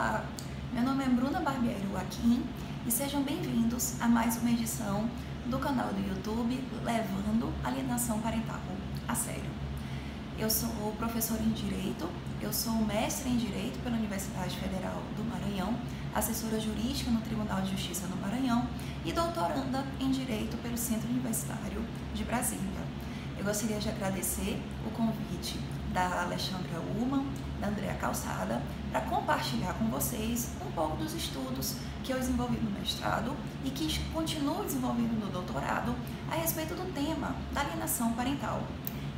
Olá, meu nome é Bruna Barbiero Aquim e sejam bem-vindos a mais uma edição do canal do YouTube Levando Alienação Parental a Sério. Eu sou professora em Direito, eu sou mestre em Direito pela Universidade Federal do Maranhão, assessora jurídica no Tribunal de Justiça do Maranhão e doutoranda em Direito pelo Centro Universitário de Brasília. Eu gostaria de agradecer o convite da Alexandra Ullmann, da Andrea Calçada, para compartilhar com vocês um pouco dos estudos que eu desenvolvi no mestrado e que continuo desenvolvendo no doutorado a respeito do tema da alienação parental.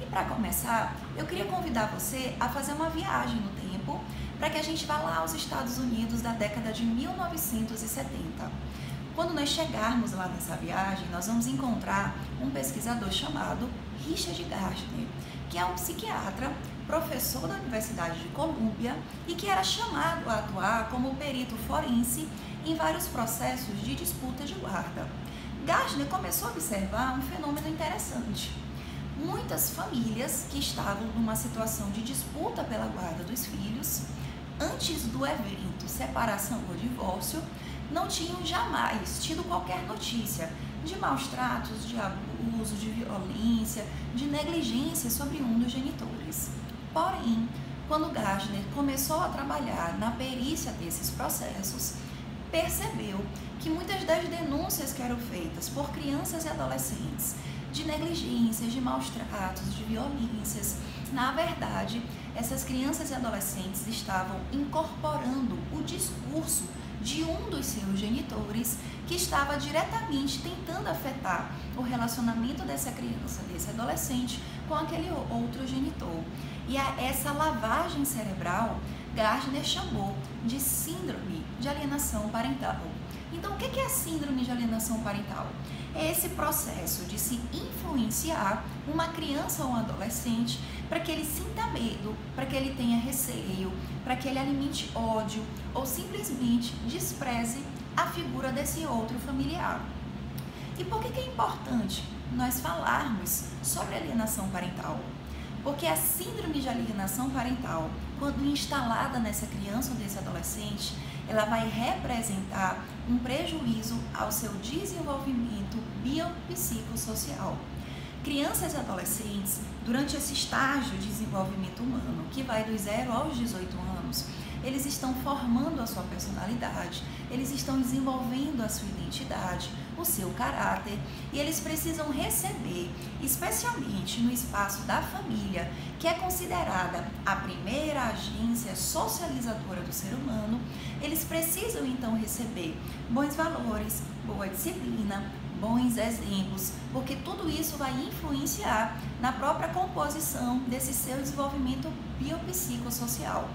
E para começar, eu queria convidar você a fazer uma viagem no tempo para que a gente vá lá aos Estados Unidos da década de 1970. Quando nós chegarmos lá nessa viagem, nós vamos encontrar um pesquisador chamado Richard Gardner, que é um psiquiatra, professor da Universidade de Colômbia e que era chamado a atuar como perito forense em vários processos de disputa de guarda. Gardner começou a observar um fenômeno interessante. Muitas famílias que estavam numa situação de disputa pela guarda dos filhos, antes do evento separação ou divórcio, não tinham jamais tido qualquer notícia de maus tratos, de abuso, de violência, de negligência sobre um dos genitores. Porém, quando Gardner começou a trabalhar na perícia desses processos, percebeu que muitas das denúncias que eram feitas por crianças e adolescentes de negligências, de maus tratos, de violências, na verdade, essas crianças e adolescentes estavam incorporando o discurso de um dos seus genitores que estava diretamente tentando afetar o relacionamento dessa criança, desse adolescente, com aquele outro genitor. E essa lavagem cerebral, Gardner chamou de síndrome de alienação parental. Então, o que é a síndrome de alienação parental? É esse processo de se influenciar uma criança ou um adolescente para que ele sinta medo, para que ele tenha receio, para que ele alimente ódio ou simplesmente despreze a figura desse outro familiar. E por que é importante nós falarmos sobre alienação parental? Porque a síndrome de alienação parental, quando instalada nessa criança ou desse adolescente, ela vai representar um prejuízo ao seu desenvolvimento biopsicossocial. Crianças e adolescentes, durante esse estágio de desenvolvimento humano, que vai dos 0 aos 18 anos, eles estão formando a sua personalidade, eles estão desenvolvendo a sua identidade, o seu caráter, e eles precisam receber, especialmente no espaço da família, que é considerada a primeira agência socializadora do ser humano, eles precisam então receber bons valores, boa disciplina, bons exemplos, porque tudo isso vai influenciar na própria composição desse seu desenvolvimento biopsicossocial.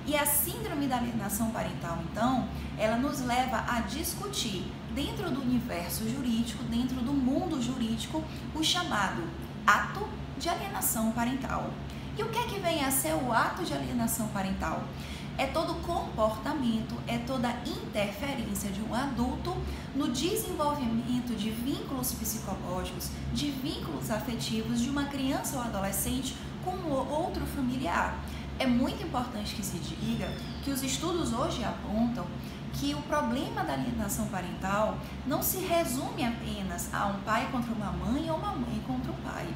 E a síndrome da alienação parental, então, ela nos leva a discutir dentro do universo jurídico, dentro do mundo jurídico, o chamado ato de alienação parental. E o que é que vem a ser o ato de alienação parental? É todo comportamento, é toda interferência de um adulto no desenvolvimento de vínculos psicológicos, de vínculos afetivos de uma criança ou adolescente com outro familiar. É muito importante que se diga que os estudos hoje apontam que o problema da alienação parental não se resume apenas a um pai contra uma mãe ou uma mãe contra o pai.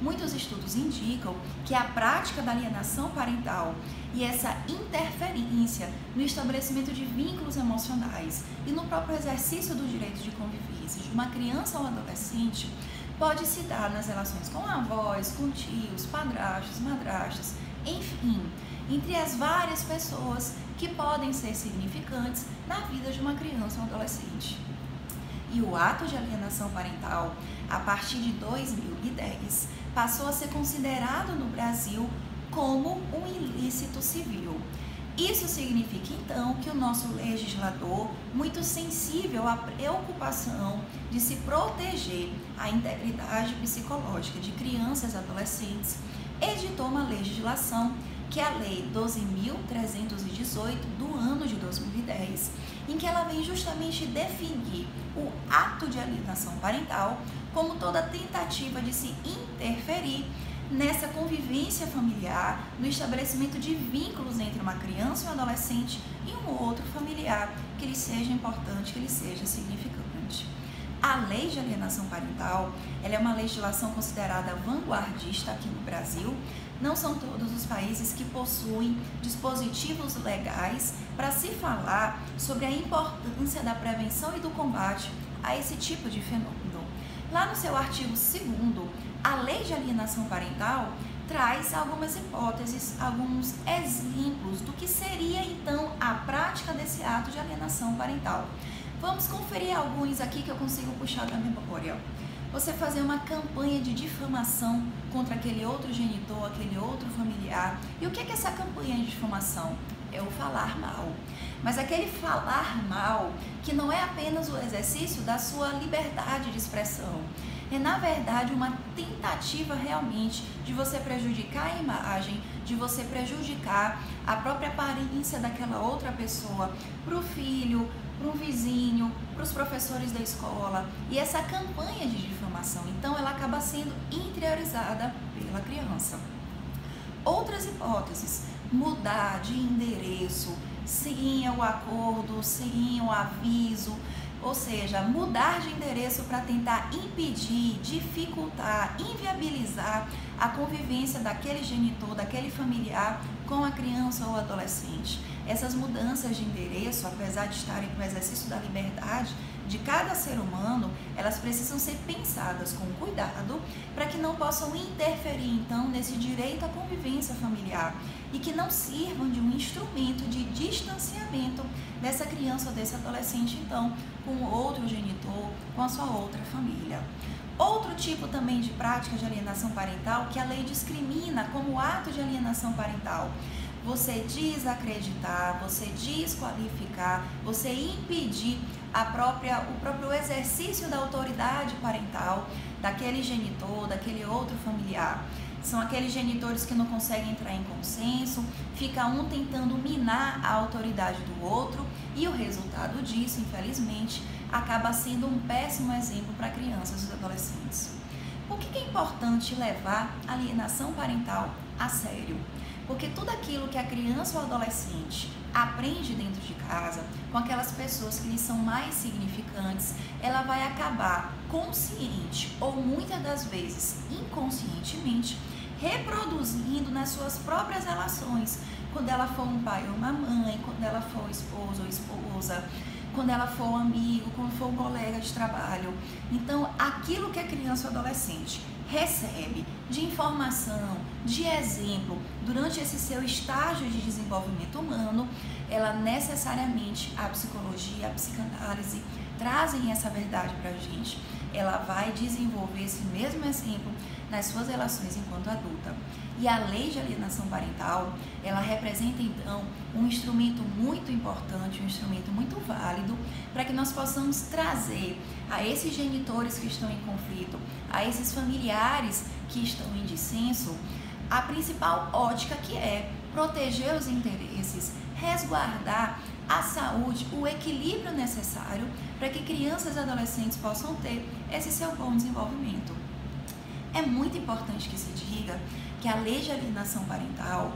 Muitos estudos indicam que a prática da alienação parental e essa interferência no estabelecimento de vínculos emocionais e no próprio exercício do direito de convivência de uma criança ou adolescente pode se dar nas relações com avós, com tios, padrastos, madrastas, enfim, entre as várias pessoas que podem ser significantes na vida de uma criança ou adolescente. E o ato de alienação parental, a partir de 2010, passou a ser considerado no Brasil como um ilícito civil. Isso significa, então, que o nosso legislador, muito sensível à preocupação de se proteger a integridade psicológica de crianças e adolescentes, editou uma legislação, que é a Lei 12.318 do ano de 2010, em que ela vem justamente definir o ato de alienação parental como toda tentativa de se interferir nessa convivência familiar, no estabelecimento de vínculos entre uma criança e um adolescente e um outro familiar, que lhe seja importante, que lhe seja significante. A lei de alienação parental, ela é uma legislação considerada vanguardista aqui no Brasil. Não são todos os países que possuem dispositivos legais para se falar sobre a importância da prevenção e do combate a esse tipo de fenômeno. Lá no seu artigo 2º, a lei de alienação parental traz algumas hipóteses, alguns exemplos do que seria então a prática desse ato de alienação parental. Vamos conferir alguns aqui que eu consigo puxar da memória. Você fazer uma campanha de difamação contra aquele outro genitor, aquele outro familiar. E o que é essa campanha de difamação? É o falar mal. Mas aquele falar mal que não é apenas o exercício da sua liberdade de expressão. É, na verdade, uma tentativa realmente de você prejudicar a imagem, de você prejudicar a própria aparência daquela outra pessoa para o filho, para um vizinho, para os professores da escola. E essa campanha de difamação, então, ela acaba sendo interiorizada pela criança. Outras hipóteses: mudar de endereço sem o acordo, sem o aviso, ou seja, mudar de endereço para tentar impedir, dificultar, inviabilizar a convivência daquele genitor, daquele familiar com a criança ou adolescente. Essas mudanças de endereço, apesar de estarem no exercício da liberdade de cada ser humano, elas precisam ser pensadas com cuidado para que não possam interferir então nesse direito à convivência familiar e que não sirvam de um instrumento de distanciamento dessa criança ou desse adolescente então com outro genitor, com a sua outra família. Outro tipo também de prática de alienação parental que a lei discrimina como ato de alienação parental: você desacreditar, você desqualificar, você impedir o próprio exercício da autoridade parental daquele genitor, daquele outro familiar. São aqueles genitores que não conseguem entrar em consenso, fica um tentando minar a autoridade do outro e o resultado disso, infelizmente, acaba sendo um péssimo exemplo para crianças e adolescentes. Por que é importante levar a alienação parental a sério? Porque tudo aquilo que a criança ou adolescente aprende dentro de casa, com aquelas pessoas que lhe são mais significantes, ela vai acabar consciente ou muitas das vezes inconscientemente reproduzindo nas suas próprias relações, quando ela for um pai ou uma mãe, quando ela for esposo ou esposa, quando ela for um amigo, quando for um colega de trabalho. Então, aquilo que a criança ou adolescente recebe de informação, de exemplo, durante esse seu estágio de desenvolvimento humano, ela necessariamente, a psicologia, a psicanálise, trazem essa verdade para a gente. Ela vai desenvolver esse mesmo exemplo nas suas relações enquanto adulta. E a lei de alienação parental, ela representa então um instrumento muito importante, um instrumento muito válido para que nós possamos trazer a esses genitores que estão em conflito, a esses familiares que estão em dissenso, a principal ótica, que é proteger os interesses, resguardar a saúde, o equilíbrio necessário para que crianças e adolescentes possam ter esse seu bom desenvolvimento. É muito importante que se diga que a lei de alienação parental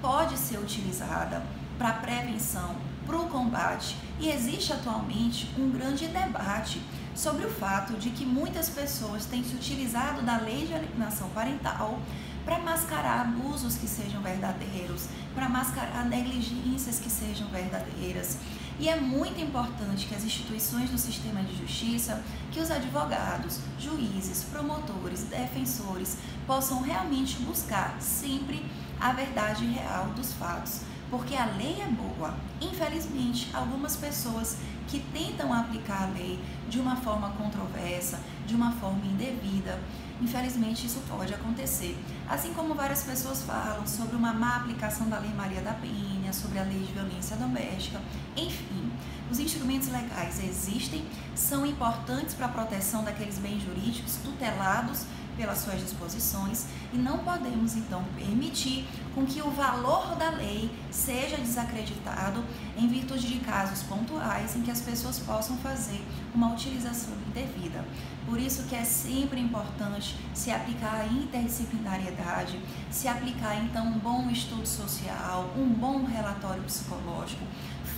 pode ser utilizada para prevenção, para o combate, e existe atualmente um grande debate sobre o fato de que muitas pessoas têm se utilizado da lei de alienação parental para mascarar abusos que sejam verdadeiros, para mascarar negligências que sejam verdadeiras. E é muito importante que as instituições do sistema de justiça, que os advogados, juízes, promotores, defensores possam realmente buscar sempre a verdade real dos fatos, porque a lei é boa. Infelizmente, algumas pessoas que tentam aplicar a lei de uma forma controversa, de uma forma indevida, infelizmente isso pode acontecer. Assim como várias pessoas falam sobre uma má aplicação da Lei Maria da Penha, sobre a Lei de Violência Doméstica, enfim. Os instrumentos legais existem, são importantes para a proteção daqueles bens jurídicos tutelados pelas suas disposições, e não podemos então permitir com que o valor da lei seja desacreditado em virtude de casos pontuais em que as pessoas possam fazer uma utilização indevida. Por isso que é sempre importante se aplicar a interdisciplinariedade, se aplicar então um bom estudo social, um bom relatório psicológico,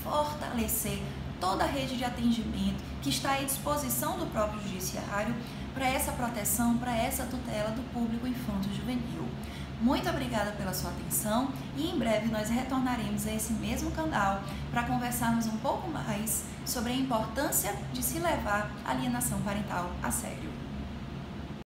fortalecer toda a rede de atendimento que está à disposição do próprio judiciário para essa proteção, para essa tutela do público infanto-juvenil. Muito obrigada pela sua atenção e em breve nós retornaremos a esse mesmo canal para conversarmos um pouco mais sobre a importância de se levar a alienação parental a sério.